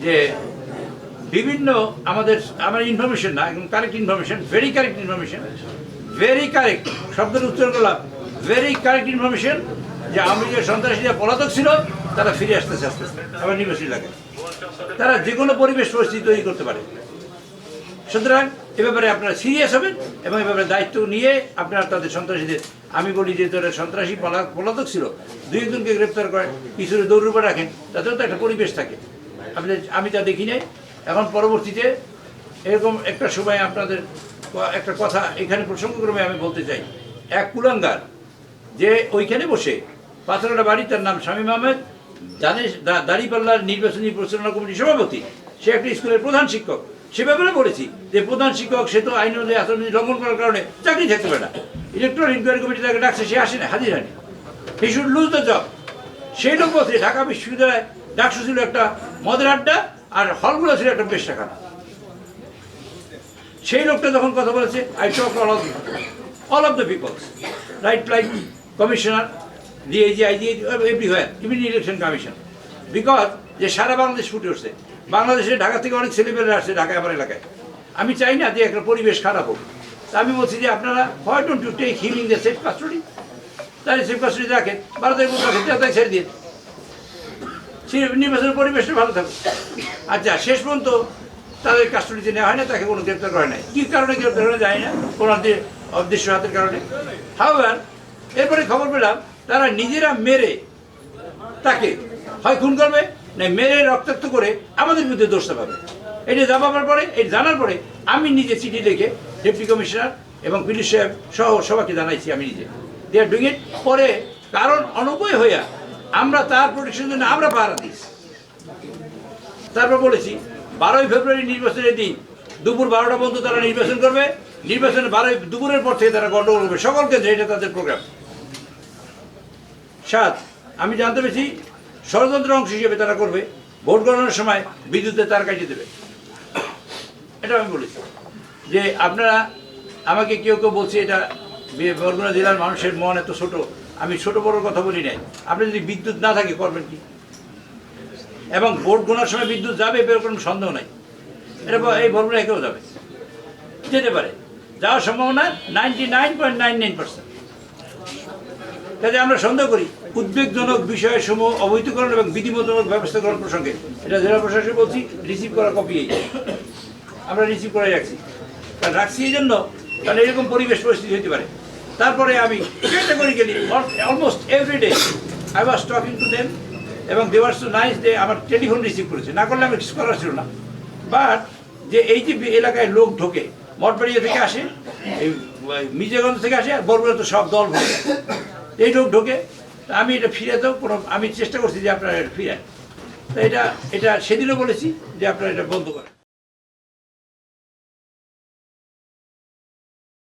যে বিভিন্ন আমার ইনফরমেশন না, একদম correct information, very correct information, very correct শব্দের উচ্চারণ করলাম, ভেরি কারেক্ট ইনফরমেশন যে আওয়ামী লীগের সন্ত্রাসীরা পলাতক ছিল, তারা ফিরে আসতেছে আস্তে আস্তে আবার নির্বাচনী এলাকায়। তারা যে কোনো পরিবেশ পরিস্থিতি তৈরি করতে পারে। সুতরাং এ ব্যাপারে আপনারা সিরিয়াস হবেন এবং এ ব্যাপারে দায়িত্ব নিয়ে আপনারা তাদের সন্ত্রাসীদের, আমি বলি যে তারা সন্ত্রাসী পলাতক ছিল, দুই একজনকে গ্রেপ্তার করেন, কিছু দৌড়ের উপর রাখেন, তাতেও তো একটা পরিবেশ থাকে। আমি তা দেখি নাই। এখন পরবর্তীতে এরকম একটা সময় আপনাদের একটা কথা এখানে প্রসঙ্গক্রমে আমি বলতে চাই। এক কুলাঙ্গার যে ওইখানে বসে পাথরটা বাড়ি, তার নাম শামীম আহমেদ, দাঁড়িপাল্লার নির্বাচনী পরিচালনা কমিটির সভাপতি, সে একটা স্কুলের প্রধান শিক্ষক। সে ব্যাপারে বলেছি যে প্রধান শিক্ষক সে তো আইন অনুযায়ী আচরণবিধি লঙ্ঘন করার কারণে চাকরি থাকতে পারে না। ইলেকট্রাল ইনকোয়ারি কমিটি তাকে ডাকছে, সে আসে না, হাজির হয়নি। He should lose the job. সেই লোক বলছে ঢাকা বিশ্ববিদ্যালয়ে ডাকসু ছিল একটা মদের আড্ডা আর হলগুলো ছিল একটা পেশাখানা। সেই লোকটা যখন কথা বলেছে, I talk all of the peoples, right, like commissioner, DIG, IG, everywhere, even election commission, because যে সারা বাংলাদেশ ফুটে উঠছে। বাংলাদেশে ঢাকা থেকে অনেক ছেলেমেয়েরা আসছে ঢাকায় আমার এলাকায়। আমি চাই না যে একটা পরিবেশ খারাপ হোক। তা আমি বলছি যে আপনারা why don't you take him in the safe custody, তাহলে সেফ কাস্টডি রাখেন, 12 রাখেন, তাই ছেড়ে দিয়ে নির্বাচনের পরিবেশটা ভালো থাকবে। আচ্ছা, শেষ পর্যন্ত তাদের কাস্টডিতে নেওয়া হয় না, তাকে কোনো গ্রেপ্তার করে নাই। কী কারণে গ্রেপ্তার করা যায় না? কোনো অদৃশ্য হাতের কারণে। হাওয়ার এরপরে খবর পেলাম তারা নিজেরা মেরে তাকে হয় খুন করবে, না মেরে রক্তাক্ত করে আমাদের বিরুদ্ধে দোষটা পাবে। এটা জানাবার পরে, এই জানার পরে আমি নিজে চিঠি লিখে ডেপুটি কমিশনার এবং পুলিশ সাহেব সহ সবাইকে জানাইছি আমি নিজে, দে আর ডুইং ইট। পরে কারণ অনুপয় হইয়া আমরা তার প্রোটেকশনের জন্য আমরা পাহারা দিয়েছি। তারপর বলেছি 12ই ফেব্রুয়ারি নির্বাচনের দিন দুপুর 12টা পর্যন্ত তারা নির্বাচন করবে। নির্বাচনের দুপুরের পর থেকে তারা গণ্ডগোল করবে সকল কেন্দ্রে, এটা তাদের প্রোগ্রাম। 7, আমি জানতে পেরেছি ষড়যন্ত্র অংশ হিসেবে তারা করবে ভোট গণনার সময় বিদ্যুতের তার কাটিয়ে দেবে। এটা আমি বলেছি যে আপনারা আমাকে কেউ কেউ বলছে এটা বরগুনা জেলার মানুষের মন এত ছোট। আমি ছোট বড় কথা বলি নাই। আপনি যদি বিদ্যুৎ না থাকে করবেন কি? এবং ভোট গোনার সময় বিদ্যুৎ যাবে এর কোনো সন্দেহ নাই। এটা এই বরগুনা একেও যেতে পারে, যাওয়ার সম্ভাবনা 99.99%। কাজে আমরা সন্দেহ করি উদ্বেগজনক বিষয়সমূহ অবৈধকরণ এবং বিধিমূলক ব্যবস্থা গ্রহণ প্রসঙ্গে এটা জেলা প্রশাসন বলছি, রিসিভ করা কপি আমরা রিসিভ করে রাখছি। কারণ রাখছি এই জন্য, কারণ এরকম পরিবেশ পরিস্থিতি হতে পারে। তারপরে আমি categorically almost everyday I was talking to them, এবং দে ওয়ার সো নাইস, যে আমার টেলিফোন রিসিভ করেছে, না করলে আমি কিছু করার ছিল না। বাট যে এই যে এলাকায় লোক ঢোকে, মঠবাড়িয়া থেকে আসে, এই মির্জাগঞ্জ থেকে আসে, আর বরগুনা তো সব দল ভরে এই লোক ঢোকে। আমি এটা ফিরাতেও কোনো, আমি চেষ্টা করছি যে আপনারা এটা ফিরান। তো এটা সেদিনও বলেছি যে আপনারা এটা বন্ধ করেন।